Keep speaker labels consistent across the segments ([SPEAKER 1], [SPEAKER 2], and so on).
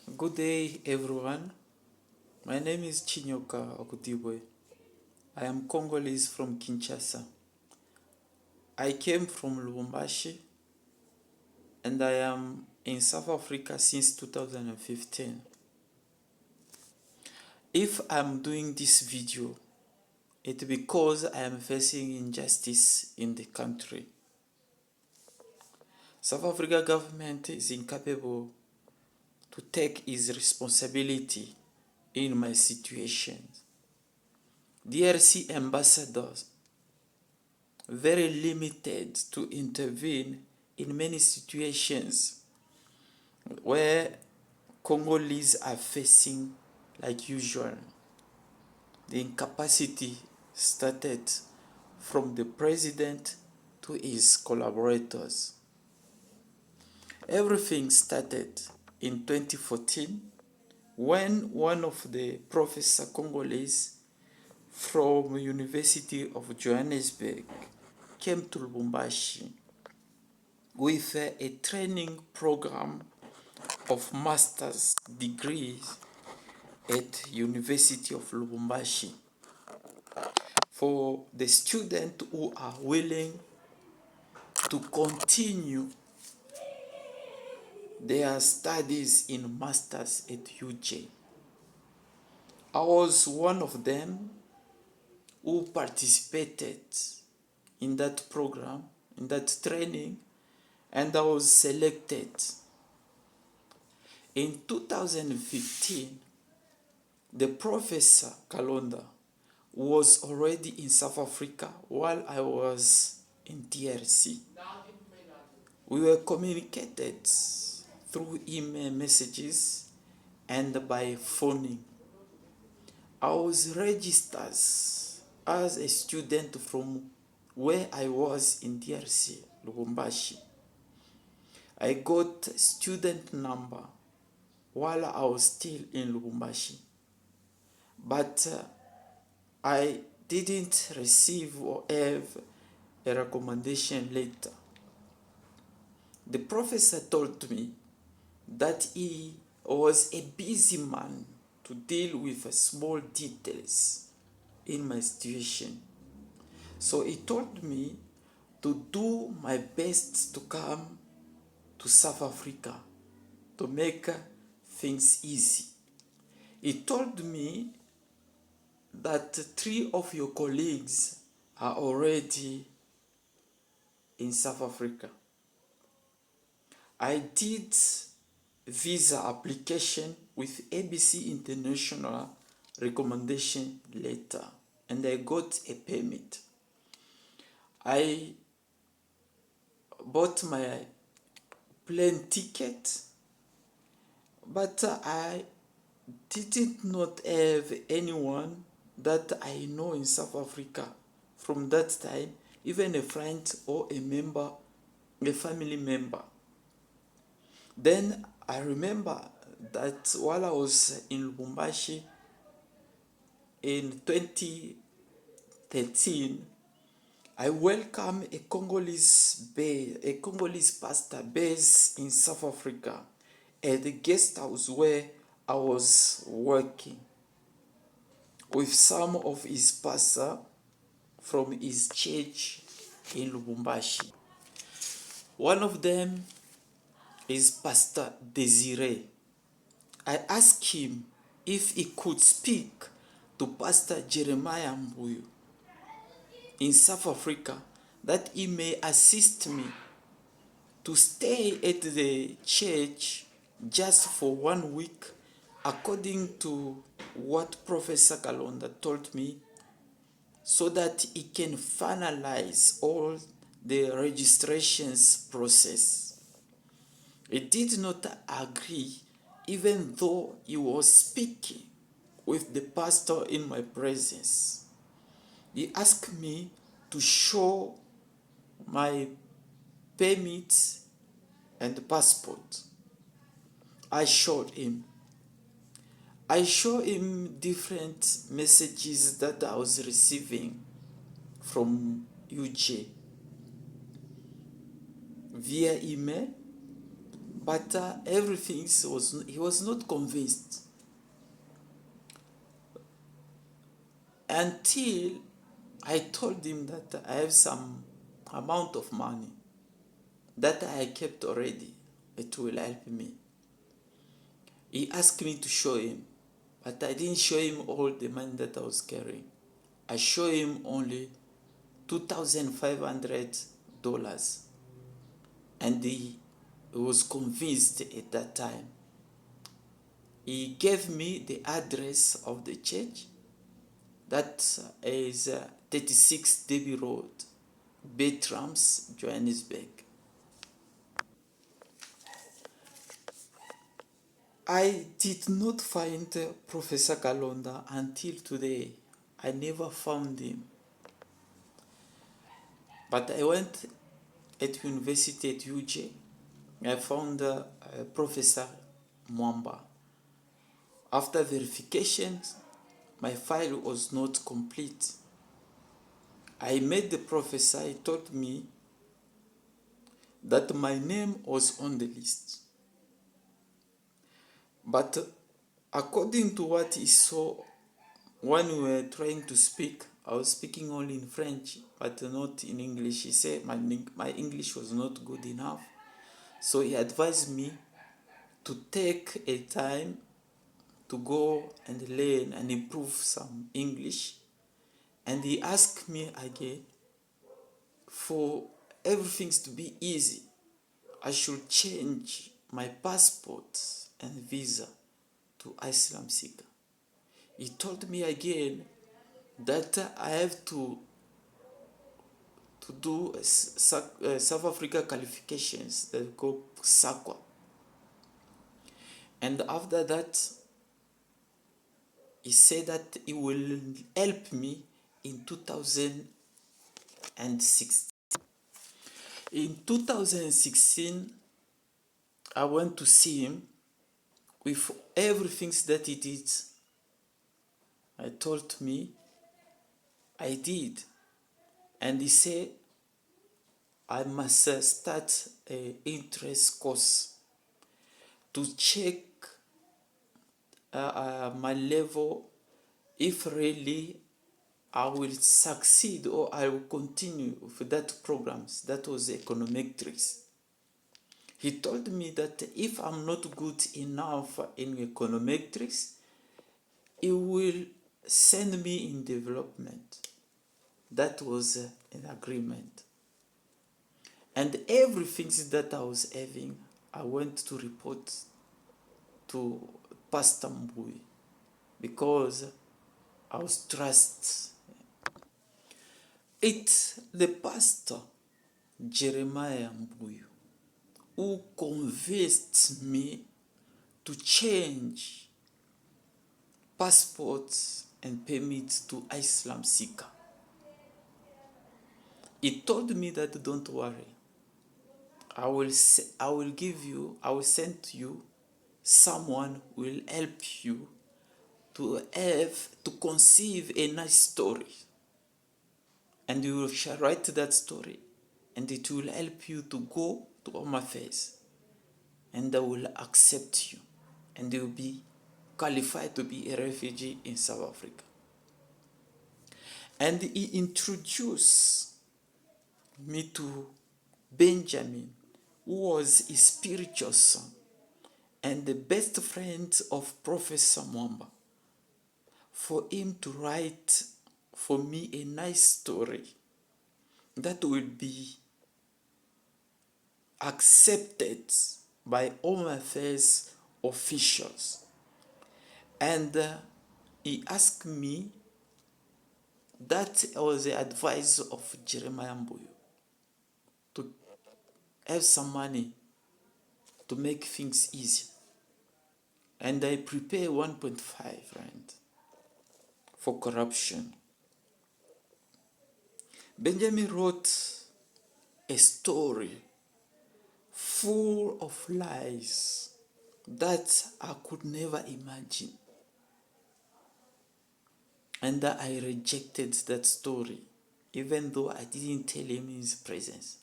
[SPEAKER 1] Good day, everyone. My name is Chinyoka Okutibwe. I am Congolese from Kinshasa. I came from Lubumbashi and I am in South Africa since 2015. If I'm doing this video, it's because I am facing injustice in the country. South Africa government is incapable to take its responsibility in my situation. DRC ambassadors very limited to intervene in many situations where Congolese are facing like usual. The incapacity started from the president to his collaborators. Everything started in 2014 when one of the professor Congolese from University of Johannesburg came to Lubumbashi with a training program of master's degrees at University of Lubumbashi for the students who are willing to continue their studies in masters at UJ. I was one of them who participated in that program, in that training, and I was selected. In 2015, the Professor Kalonda was already in South Africa while I was in DRC. We were communicated through email messages and by phoning. I was registered as a student from where I was in DRC, Lubumbashi. I got student number while I was still in Lubumbashi. But I didn't receive or have a recommendation letter. The professor told me that he was a busy man to deal with small details in my situation. So he told me to do my best to come to South Africa to make things easy. He told me that 3 of your colleagues are already in South Africa. I did visa application with ABC International recommendation letter and I got a permit. I bought my plane ticket, but I did not have anyone that I know in South Africa from that time, even a friend or a member, a family member. Then I remember that while I was in Lubumbashi in 2013, I welcomed a Congolese pastor based in South Africa at the guest house where I was working with some of his pastors from his church in Lubumbashi. One of them is Pastor Desire. I asked him if he could speak to Pastor Jeremiah Mbuyu in South Africa that he may assist me to stay at the church just for 1 week according to what Professor Kalonda told me, so that he can finalize all the registrations process. He did not agree, even though he was speaking with the pastor in my presence. He asked me to show my permit and passport. I showed him. I showed him different messages that I was receiving from UJ via email, But everything he was not convinced until I told him that I have some amount of money that I kept already. It will help me. He asked me to show him, but I didn't show him all the money that I was carrying. I showed him only $2,500, and he was convinced at that time. He gave me the address of the church. That is 36 Davy Road, Bertrams, Johannesburg. I did not find Professor Kalonda until today. I never found him. But I went at university at UJ. I found Professor Mwamba. After verification, my file was not complete. I met the professor. He told me that my name was on the list. But according to what he saw when we were trying to speak, I was speaking only in French, but not in English. He said my English was not good enough. So he advised me to take a time to go and learn and improve some English. And he asked me again for everything to be easy. I should change my passport and visa to Asylum seeker. He told me again that I have to do South Africa qualifications that go SAQA. And after that, he said that he will help me in 2016. In 2016, I went to see him with everything that he did. I told me I did. And he said I must start an interest course to check my level, if really I will succeed or I will continue with that programs. That was econometrics. He told me that if I'm not good enough in econometrics, he will send me in development. That was an agreement. And everything that I was having, I went to report to Pastor Mbui because I was trust. It's the pastor, Jeremiah Mbuyu, who convinced me to change passports and permits to Asylum seeker. He told me that don't worry, I will send you someone who will help you to conceive a nice story, and you shall write that story, and it will help you to go to Home Affairs, and they will accept you, and you will be qualified to be a refugee in South Africa. And he introduced me to Benjamin, who was his spiritual son and the best friend of Professor Mwamba, for him to write for me a nice story that will be accepted by Home Affairs officials. And he asked me, that was the advice of Jeremiah Mbuyu, to have some money to make things easy. And I prepare 1.5 rand for corruption. Benjamin wrote a story full of lies that I could never imagine. And I rejected that story, even though I didn't tell him in his presence.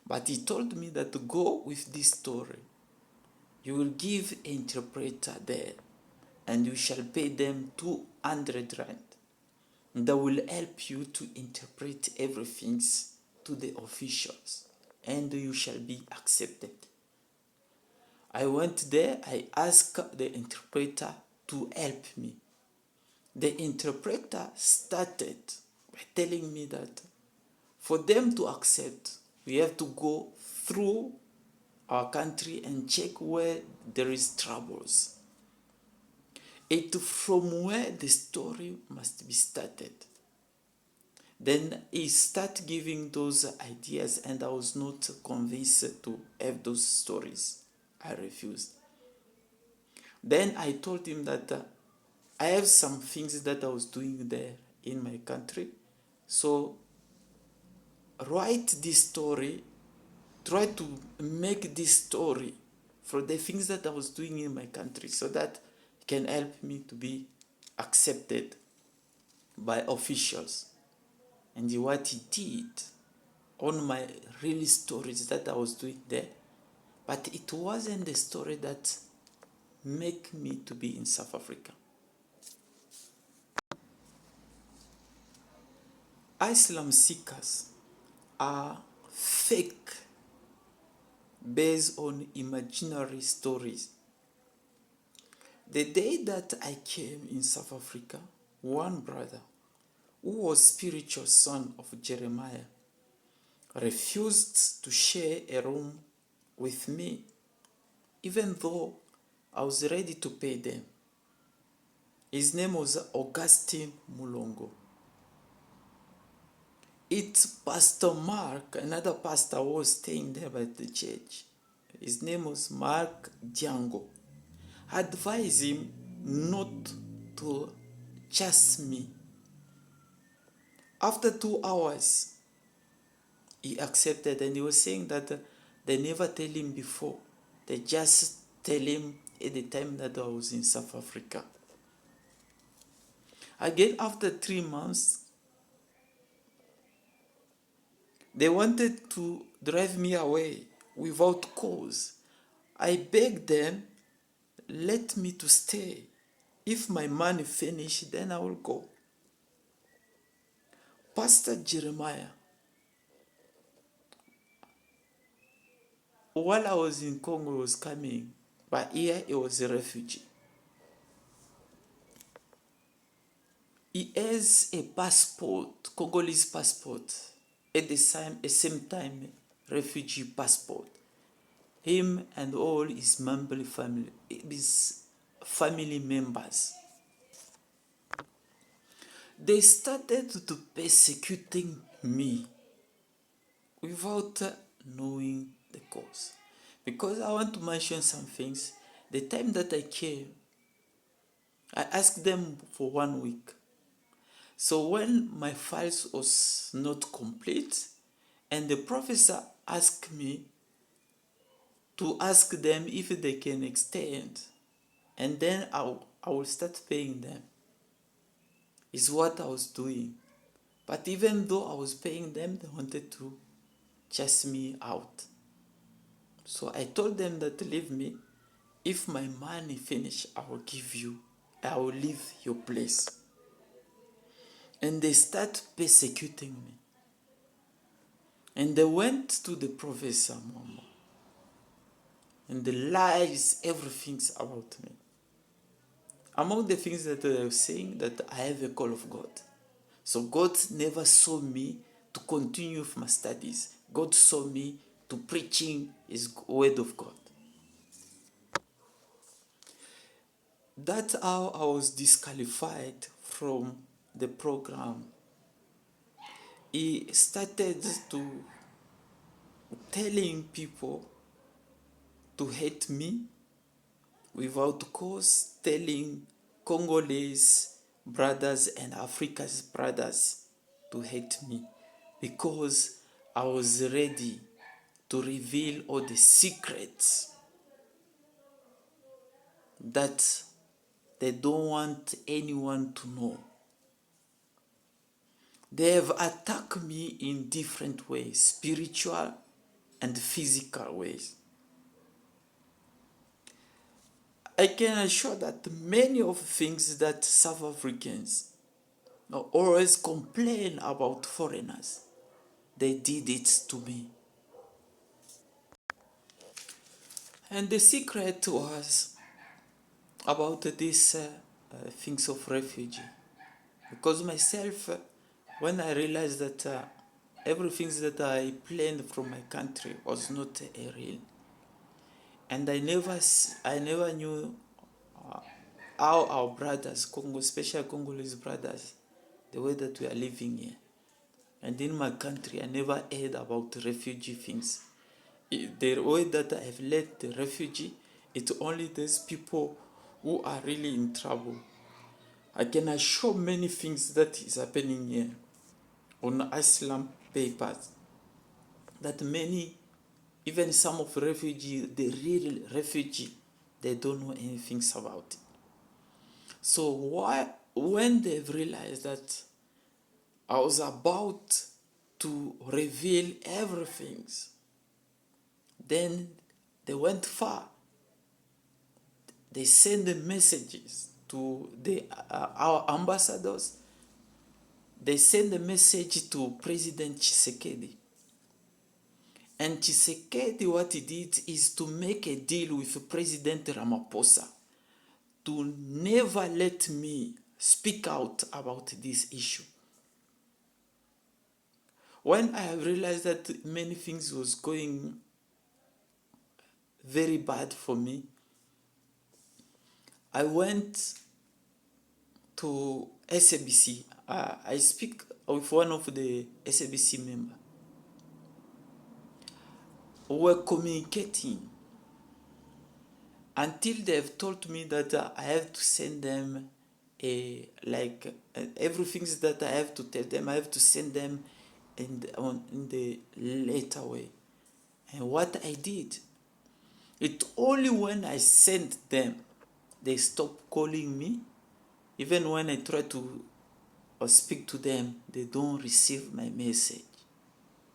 [SPEAKER 1] But he told me that to go with this story. You will give an interpreter there, and you shall pay them 200 rand. That will help you to interpret everything to the officials, and you shall be accepted. I went there, I asked the interpreter to help me. The interpreter started by telling me that for them to accept, we have to go through our country and check where there is troubles. It from where the story must be started. Then he started giving those ideas, and I was not convinced to have those stories. I refused. Then I told him that I have some things that I was doing there in my country. So write this story, try to make this story for the things that I was doing in my country, so that it can help me to be accepted by officials. And what he did on my real stories that I was doing there, but it wasn't the story that make me to be in South Africa. Asylum seekers are fake based on imaginary stories. The day that I came in South Africa, one brother, who was spiritual son of Jeremiah, refused to share a room with me, even though I was ready to pay them. His name was Augustine Mulongo. It's Pastor Mark, another pastor who was staying there by the church. His name was Mark Django. I advised him not to chase me. After 2 hours, he accepted, and he was saying that they never tell him before. They just tell him at the time that I was in South Africa. Again, after 3 months, they wanted to drive me away without cause. I begged them, let me to stay. If my money finish, then I will go. Pastor Jeremiah, while I was in Congo, was coming, but here he was a refugee. He has a passport, Congolese passport, at the same time, refugee passport. Him and all his family members. They started to persecuting me without knowing the cause. Because I want to mention some things. The time that I came, I asked them for 1 week. So when my files was not complete, and the professor asked me to ask them if they can extend, and then I will start paying them, is what I was doing. But even though I was paying them, they wanted to chase me out. So I told them that leave me. If my money finish, I will leave your place. And they start persecuting me. And they went to the professor, Mama, and they lies everything's about me. Among the things that they were saying, that I have a call of God. So God never saw me to continue with my studies. God saw me to preaching His word of God. That's how I was disqualified from the program. He started to telling people to hate me without cause, telling Congolese brothers and Africa's brothers to hate me, because I was ready to reveal all the secrets that they don't want anyone to know. They have attacked me in different ways, spiritual, and physical ways. I can assure that many of the things that South Africans always complain about foreigners, they did it to me. And the secret was about these things of refugee. Because myself, when I realized that everything that I planned from my country was not a real, and I never knew how our brothers, Congo, especially Congolese brothers, the way that we are living here. And in my country, I never heard about refugee things. The way that I have led the refugee, it's only those people who are really in trouble. I can assure many things that is happening here on Islam papers, that many, even some of refugee, the real refugee, they don't know anything about it. So when they've realized that I was about to reveal everything, then they went far. They send the messages to our ambassadors. They send a message to President Tshisekedi. And Tshisekedi, what he did is to make a deal with President Ramaphosa to never let me speak out about this issue. When I realized that many things was going very bad for me, I went to SABC. I speak with one of the SABC members. We were communicating until they've told me that I have to send them everything that I have to tell them, I have to send them in the later way. And what I did, it only when I sent them, they stopped calling me. Even when I try to speak to them, they don't receive my message,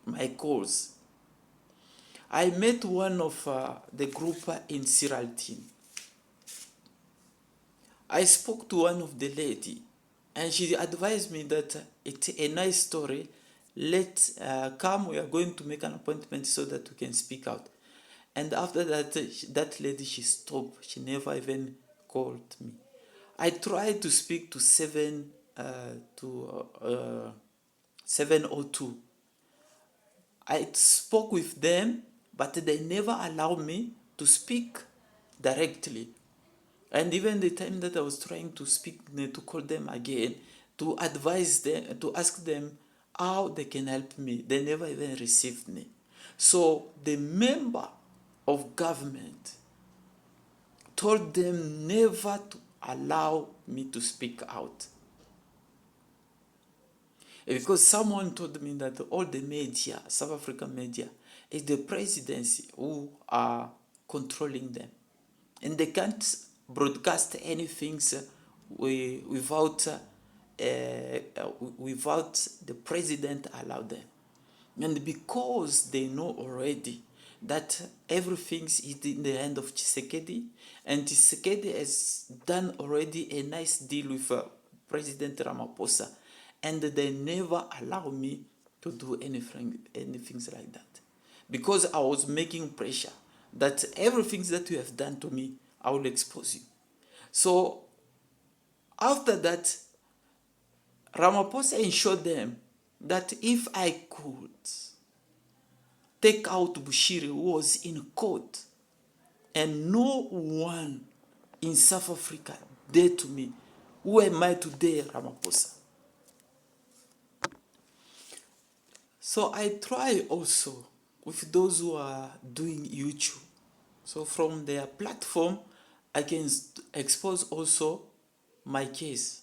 [SPEAKER 1] my calls. I met one of the group in Sierra-Leone. I spoke to one of the lady, and she advised me that it's a nice story. Let's come, we are going to make an appointment so that we can speak out. And after that, that lady, she stopped. She never even called me. I tried to speak to 702. I spoke with them, but they never allowed me to speak directly. And even the time that I was trying to speak, to call them again, to advise them, to ask them how they can help me, they never even received me. So the member of government told them never to allow me to speak out. Because someone told me that all the media, South African media, is the presidency who are controlling them. And they can't broadcast anything without the president allow them. And because they know already that everything is in the hand of Tshisekedi, and Tshisekedi has done already a nice deal with President Ramaphosa, and they never allow me to do anything like that. Because I was making pressure that everything that you have done to me, I will expose you. So after that, Ramaphosa ensured them that if I could take out Bushiri, who was in court, and no one in South Africa dared to me, who am I to dare Ramaphosa? So I try also with those who are doing YouTube. So from their platform, I can expose also my case.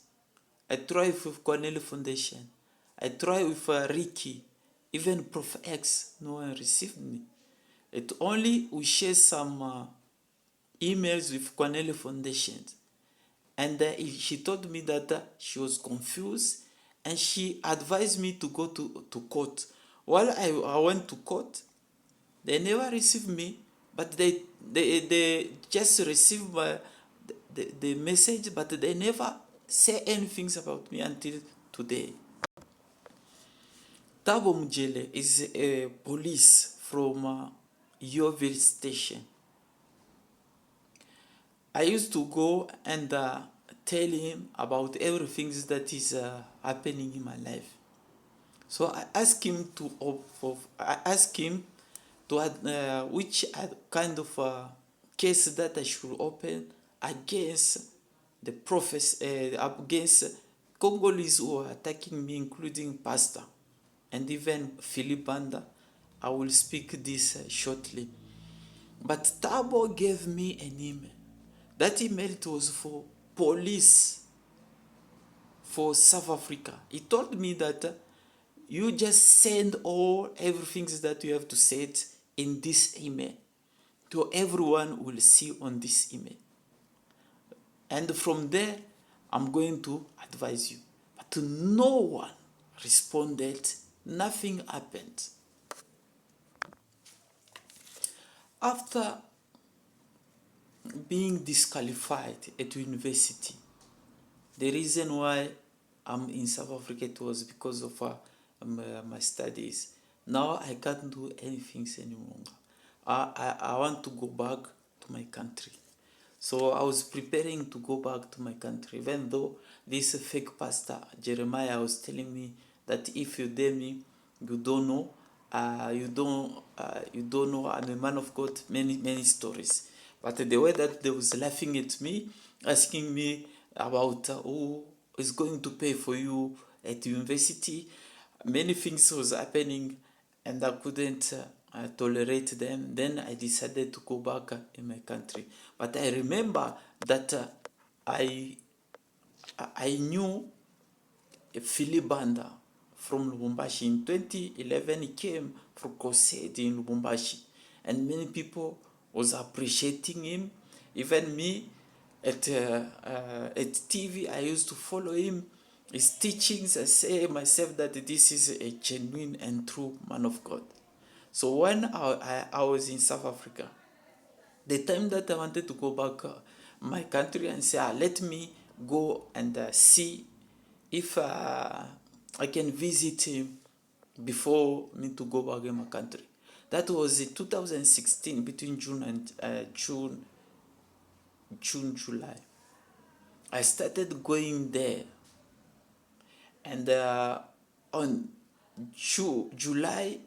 [SPEAKER 1] I try with Cornell Foundation. I try with Ricky, even Prof X. No one received me. It only we share some emails with Cornell Foundation, and she told me that she was confused, and she advised me to go to court. While I went to court, They never receive me, but they just receive the message, but they never say anything about me until today. Tabo Mujele is a police from Yeovil Station. I used to go and tell him about everything that is happening in my life. So I asked him to which kind of case that I should open against the prophets, against Congolese who are attacking me, including Pastor and even Philip Banda. I will speak this shortly. But Tabo gave me an email. That email was for police for South Africa. He told me that you just send all everything that you have to say in this email to everyone will see on this email. And from there, I'm going to advise you. But no one responded. Nothing happened. After being disqualified at university, the reason why I'm in South Africa was because of my studies. Now I can't do anything anymore. I want to go back to my country. So I was preparing to go back to my country, even though this fake pastor, Jeremiah, was telling me that if you dare me, you don't know, you don't know, I'm a man of God, many stories. But the way that they was laughing at me, asking me about who is going to pay for you at university, many things was happening, and I couldn't tolerate them. Then I decided to go back in my country. But I remember that I knew Philip Banda from Lubumbashi. In 2011, he came for crusade in Lubumbashi, and many people was appreciating him. Even me at TV, I used to follow him, his teachings. I say myself that this is a genuine and true man of God. So when I was in South Africa, the time that I wanted to go back my country and say, let me go and see if I can visit him before me to go back in my country. That was in 2016, between June and June, July. I started going there, and on July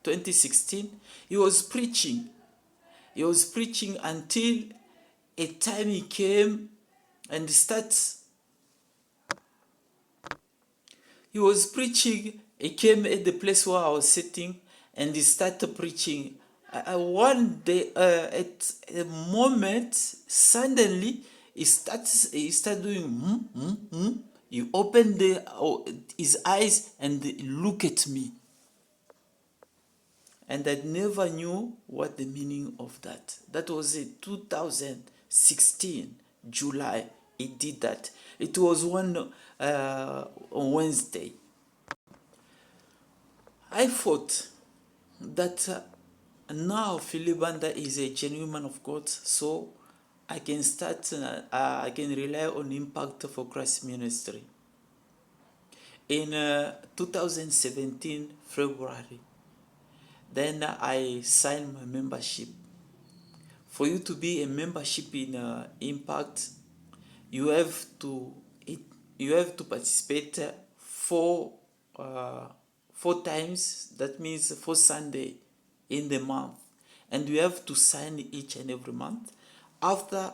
[SPEAKER 1] 2016, he was preaching. He was preaching until a time he came and starts. He was preaching. He came at the place where I was sitting, and he started preaching. One day, at a moment, suddenly he started doing. He opened his eyes and look at me. And I never knew what the meaning of that. That was in 2016, July. He did that. It was on Wednesday. I thought that now Philip Banda is a genuine man of God, so I can start, I can rely on Impact for Christ Ministry. In 2017, February, then I signed my membership. For you to be a membership in Impact, you have to participate four times. That means 4 Sunday in the month, and you have to sign each and every month. After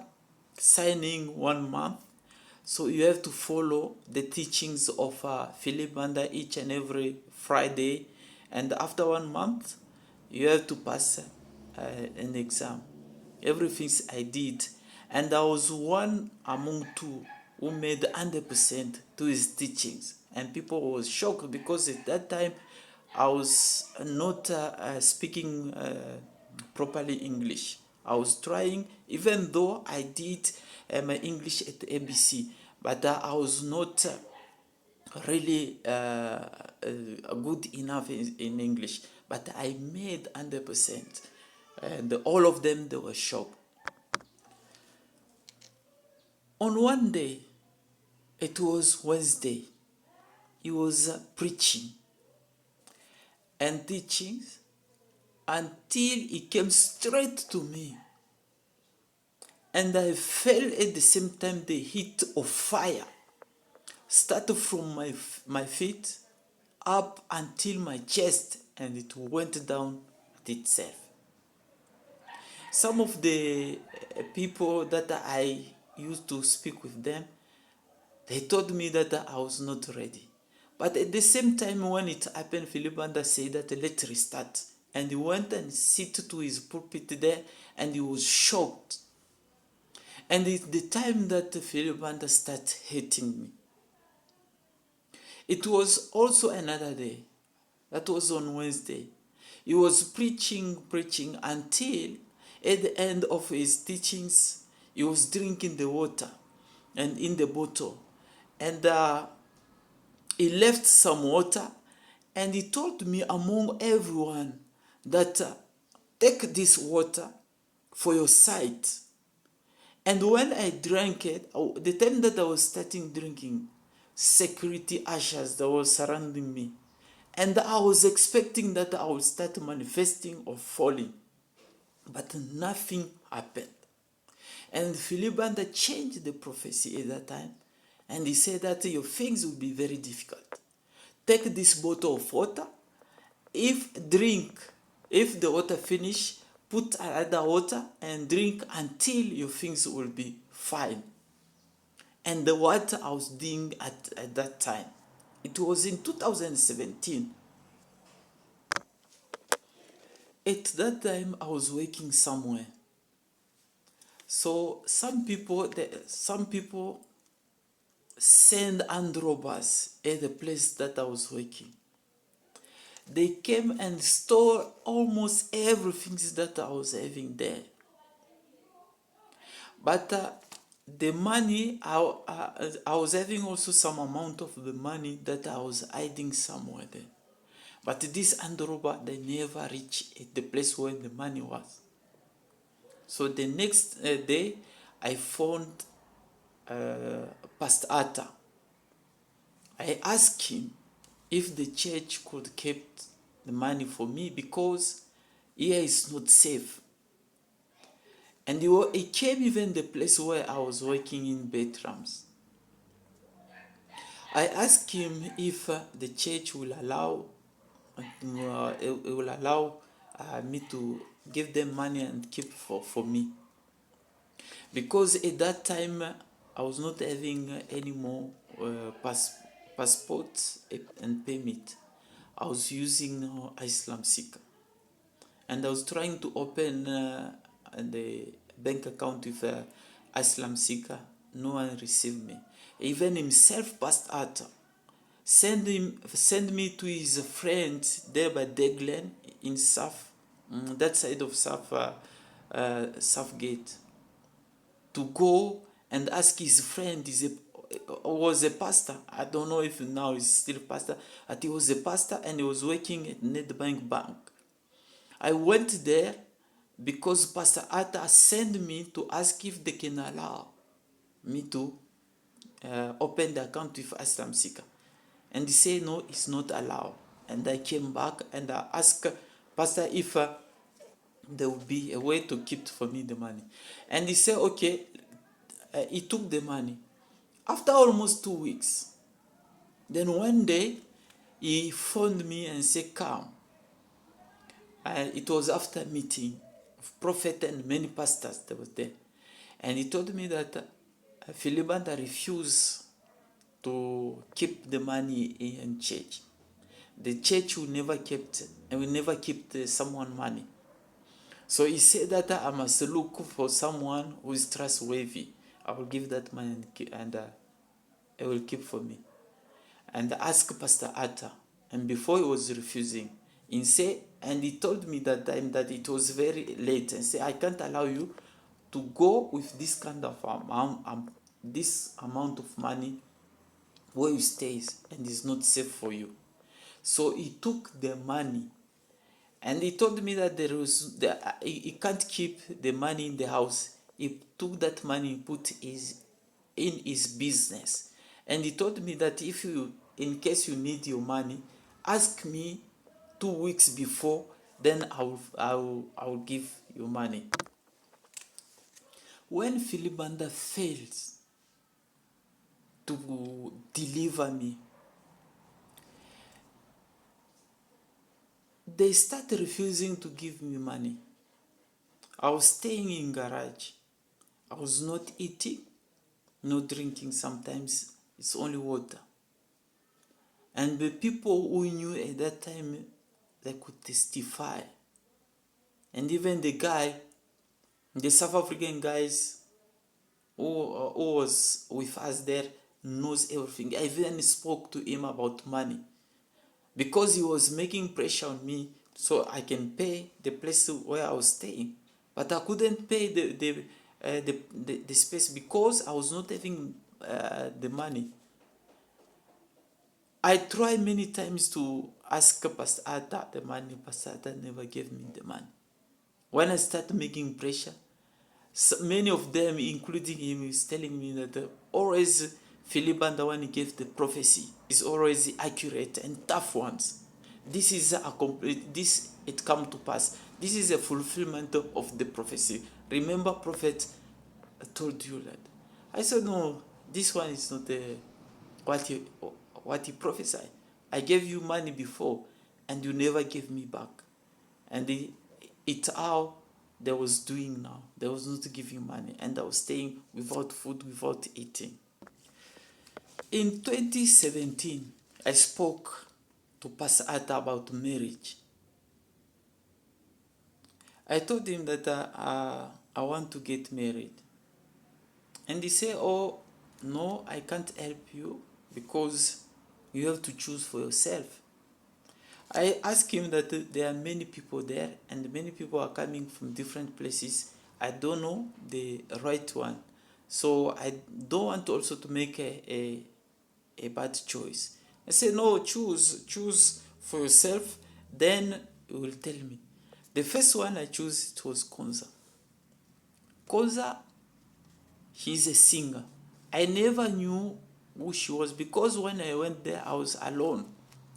[SPEAKER 1] signing 1 month, so you have to follow the teachings of Philip Banda each and every Friday, and after 1 month, you have to pass an exam. Everything I did, and I was one among two who made 100% to his teachings, and people was shocked because at that time I was not speaking properly English. I was trying, even though I did my English at ABC, but I was not really good enough in English. but I made 100%. And all of them, they were shocked. On one day, it was Wednesday, he was preaching and teaching until he came straight to me. And I felt at the same time the heat of fire started from my feet up until my chest, and it went down at itself. Some of the people that I used to speak with them, they told me that I was not ready. But at the same time, when it happened, Philip Banda said that let's restart. And he went and sit to his pulpit there, and he was shocked. And it's the time that Philip Banda started hating me. It was also another day. That was on Wednesday. He was preaching until at the end of his teachings, he was drinking the water and in the bottle. And he left some water, and he told me among everyone that take this water for your sight. And when I drank it, the time that I was starting drinking, security ushers that were surrounding me. And I was expecting that I would start manifesting or falling. But nothing happened. And Philip Banda changed the prophecy at that time. And he said that your things will be very difficult. Take this bottle of water. If the water finish, put another water and drink until your things will be fine. And what I was doing at that time, it was in 2017. At that time, I was working somewhere. So some people send armed robbers at the place that I was working. They came and stole almost everything that I was having there. But the money, I was having also some amount of the money that I was hiding somewhere there. But this armed robber, they never reached at the place where the money was. So the next day, I found Pastor Atta. I asked him if the church could keep the money for me because here is not safe. And he came even the place where I was working in Bertrams. I asked him if the church will allow me to give them money and keep for me. Because at that time, I was not having any more passport and permit. I was using Islam Seeker. And I was trying to open the bank account with Islam Seeker. No one received me. Even himself, Pastor Atta, send me to his friend there by Deglen in South, that side of Southgate, to go and ask his friend. Was a pastor. I don't know if now he's still a pastor, but he was a pastor and he was working at Nedbank Bank. I went there because Pastor Atta sent me to ask if they can allow me to open the account with Islam Seeker. And he said, no, it's not allowed. And I came back and I asked Pastor if there would be a way to keep for me the money. And he said, okay. He took the money. After almost 2 weeks, then one day, he phoned me and said, come. It was after a meeting of prophet and many pastors that was there. And he told me that Philip Banda refused to keep the money in church. The church will never keep someone money. So he said that I must look for someone who is trustworthy. I will give that money and I will keep for me. And I asked Pastor Atta, and before he was refusing, he told me that time that it was very late, and said, I can't allow you to go with this kind of this amount of money where you stay, and it's not safe for you. So he took the money And he told me that he can't keep the money in the house. He took that money and put in his business. And he told me that if you, in case you need your money, ask me 2 weeks before, then I will give you money. When Philibanda fails to deliver me, they start refusing to give me money. I was staying in garage. I was not eating, no drinking. Sometimes it's only water. And the people who knew at that time, they could testify. And even the guy, the South African guys who was with us there, knows everything. I even spoke to him about money, because he was making pressure on me so I can pay the place where I was staying. But I couldn't pay the space because I was not having the money. I tried many times to ask Pastor Atta the money. Pastor Atta never gave me the money. When I started making pressure, so many of them, including him, is telling me that always Philibanda, when he gave the prophecy, is always accurate and tough ones. This is a complete, this it come to pass. This is a fulfillment of the prophecy. Remember, prophet told you that. I said, no, this one is not what he prophesied. I gave you money before, and you never gave me back. And it's how they was doing now. They was not giving money, and I was staying without food, without eating. In 2017, I spoke to Pastor Atta about marriage. I told him that I want to get married. And he said, oh, no, I can't help you because you have to choose for yourself. I asked him that there are many people there, and many people are coming from different places. I don't know the right one. So I don't want also to make a bad choice. I said, no, choose for yourself, then you will tell me. The first one I chose, it was Konza. Konza, she's a singer. I never knew who she was because when I went there, I was alone.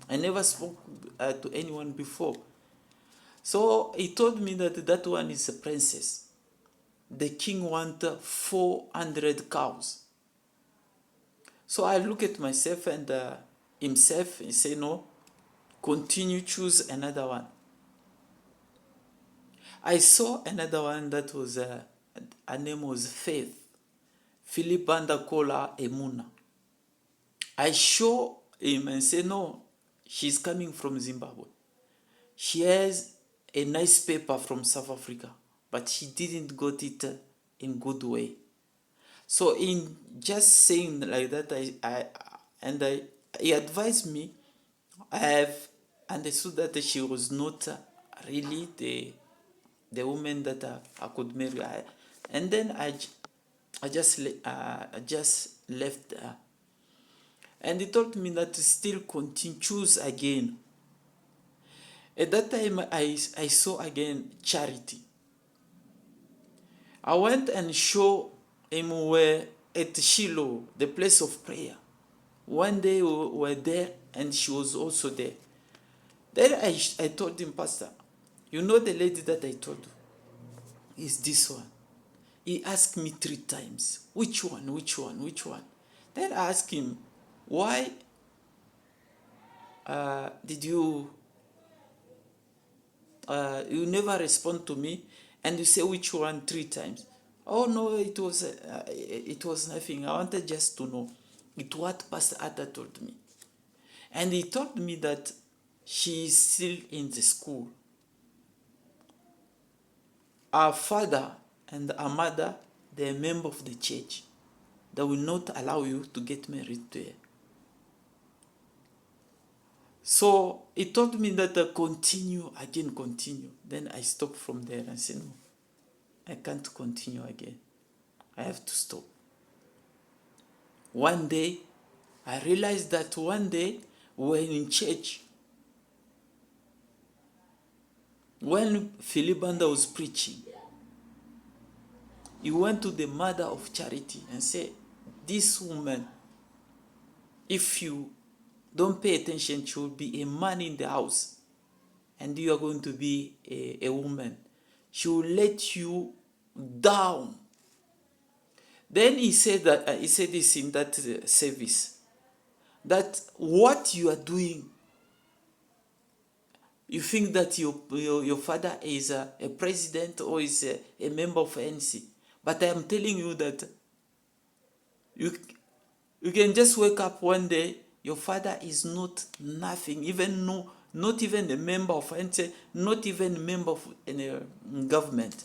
[SPEAKER 1] I never spoke to anyone before. So he told me that that one is a princess. The king wanted 400 cows. So I look at myself and himself and say, no, continue, choose another one. I saw another one that was, her name was Faith. Philibanda Kola Emuna. I show him and say, no, she's coming from Zimbabwe. She has a nice paper from South Africa, but she didn't got it in good way. So in just saying like that, he advised me. I have understood that she was not really the woman that I could marry. And then I just left her. And he told me that to still continue, choose again. At that time, I saw again Charity. I went and showed him where at Shiloh, the place of prayer. One day we were there, and she was also there. Then I told him, Pastor, you know the lady that I told you is this one. He asked me 3 times, which one, which one, which one? Then I asked him, why did you never respond to me, and you say which one 3 times? Oh no, it was nothing. I wanted just to know. It's what Pastor Atta told me. And he told me that she is still in the school. Our father and our mother, they are members of the church. They will not allow you to get married to her. So he told me that continue. Then I stopped from there and said, no, I can't continue again. I have to stop. One day, I realized that one day we were in church. when Philip Banda was preaching, he went to the mother of Charity and said, this woman, if you don't pay attention, she will be a man in the house, and you are going to be a woman. She will let you down. Then he said this in that service, that what you are doing, you think that your father is a president or is a member of ANC. But I am telling you that you can just wake up one day, your father is not nothing, not even a member of ANC, not even a member of government.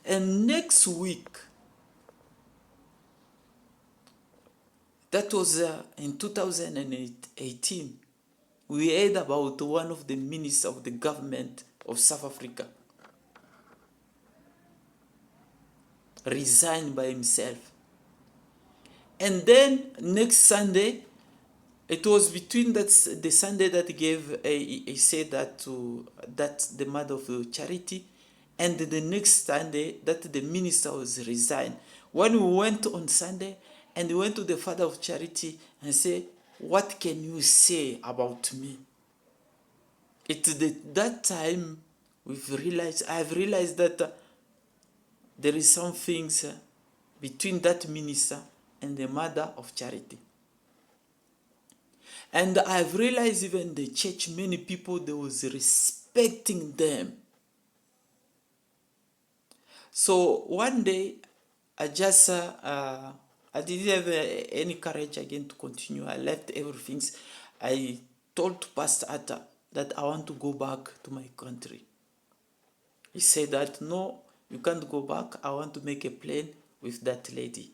[SPEAKER 1] And next week, that was in 2018, we heard about one of the ministers of the government of South Africa resigned by himself. And then next Sunday, it was between the Sunday that he said that to the mother of Charity, and the next Sunday that the minister was resigned. When we went on Sunday and we went to the father of Charity and said, what can you say about me? It's that time I've realized that there is some things between that minister and the mother of Charity. And I've realized even the church, many people, they was respecting them. So one day, I didn't have any courage again to continue. I left everything. I told Pastor Atta that I want to go back to my country. He said that, no, you can't go back. I want to make a plan with that lady,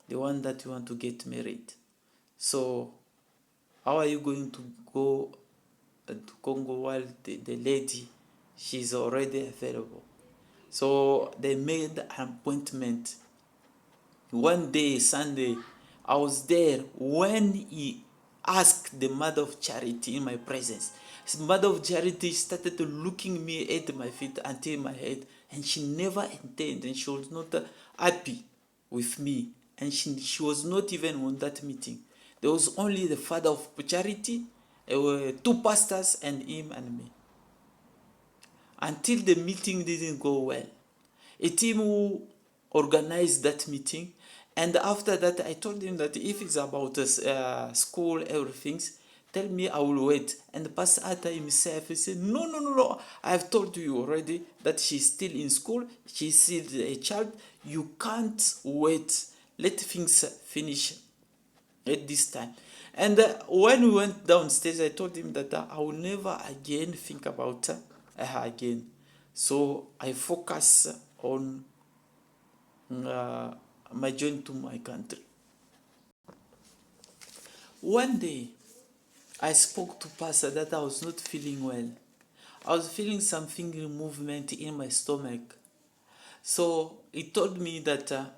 [SPEAKER 1] the one that you want to get married. So how are you going to go to Congo while the lady, she's already available? So they made an appointment. One day, Sunday, I was there when he asked the mother of Charity in my presence. His mother of Charity started looking me at my feet until my head, and she never intended, and she was not happy with me, and she was not even on that meeting. There was only the father of Charity, two pastors, and him and me. Until the meeting didn't go well. A team who organized that meeting, and after that I told him that if it's about school, everything, tell me, I will wait. And Pastor Atta himself, he said, no, I have told you already that she's still in school, she's still a child, you can't wait, let things finish at this time. And when we went downstairs, I told him that I will never again think about her again. So I focus on my journey to my country. One day, I spoke to Pastor that I was not feeling well. I was feeling something movement in my stomach. So he told me that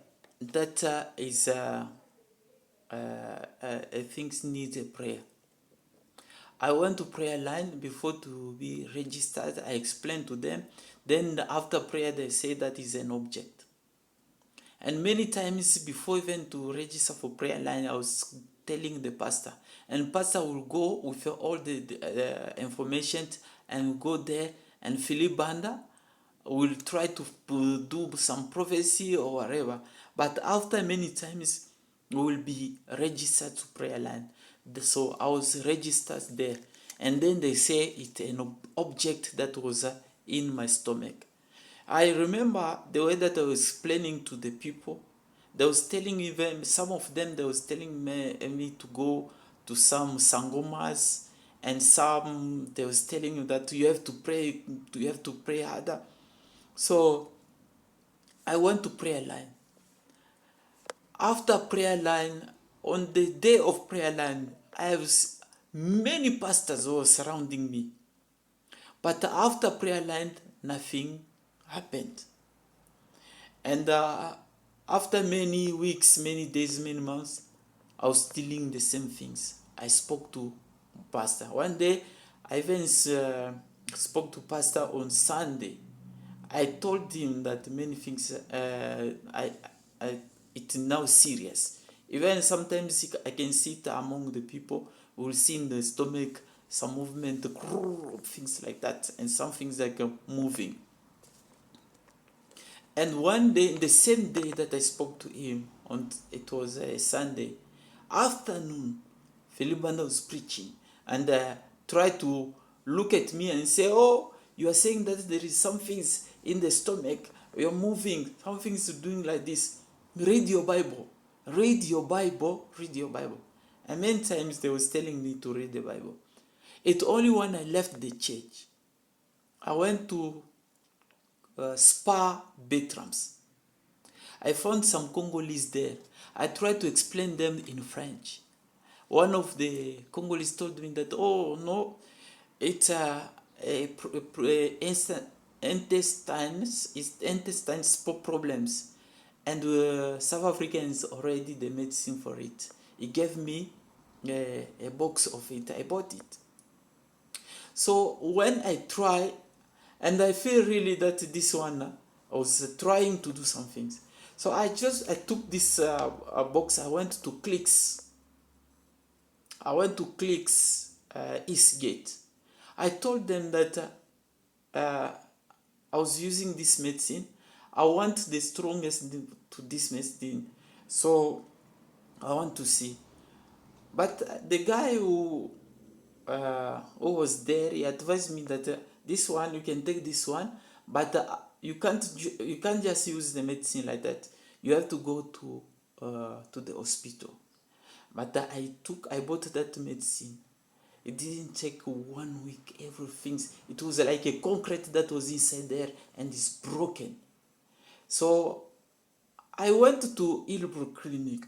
[SPEAKER 1] things need a prayer. I went to prayer line before to be registered. I explained to them. Then after prayer, they say that is an object. And many times before even to register for prayer line, I was telling the pastor. And pastor will go with all the information and go there. And Philip Banda will try to do some prophecy or whatever. But after many times, we will be registered to prayer line. So I was registered there. And then they say it's an object that was in my stomach. I remember the way that I was explaining to the people. They was telling even some of them, they was telling me to go to some sangomas, and some they was telling you that you have to pray harder. So I went to prayer line. After prayer line, on the day of prayer line, I have many pastors who were surrounding me. But after prayer line, nothing happened. And after many weeks, many days, many months, I was stealing the same things. I spoke to pastor. One day, I even spoke to pastor on Sunday, I told him that many things, I it's now serious. Even sometimes I can sit among the people, we'll see in the stomach some movement, things like that, and some things like moving. And one day, the same day that I spoke to him, it was a Sunday afternoon, Philip Banda was preaching and tried to look at me and say, "Oh, you are saying that there is some things in the stomach, you're moving, some things doing like this. Read your Bible, read your Bible, read your Bible." And many times they was telling me to read the Bible. It's only when I left the church, I went to Spa Bertrams. I found some Congolese there. I tried to explain them in French. One of the Congolese told me that, "Oh no, it's intestines problems, and South Africans already the medicine for it." He gave me a box of it. I bought it. So when I try, and I feel really that this one, I was trying to do some things. So I took this box. I went to Clicks. Eastgate. I told them that I was using this medicine. I want the strongest to this medicine. So I want to see. But the guy who was there, he advised me that this one, you can take this one, but you can't just use the medicine like that. You have to go to the hospital. But I bought that medicine. It didn't take 1 week, everything. It was like a concrete that was inside there and is broken. So I went to Hillbrook Clinic.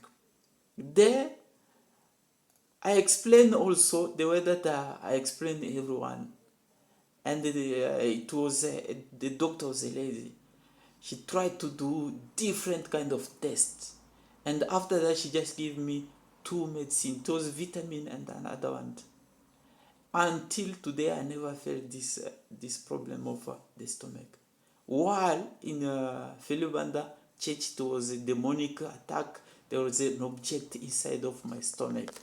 [SPEAKER 1] There, I explained also the way that I explained everyone. And it was the doctor was a lady. She tried to do different kind of tests. And after that, she just gave me 2 medicine. It was vitamin and another one. Until today, I never felt this problem of the stomach. While in Philip Banda church, it was a demonic attack. There was an object inside of my stomach.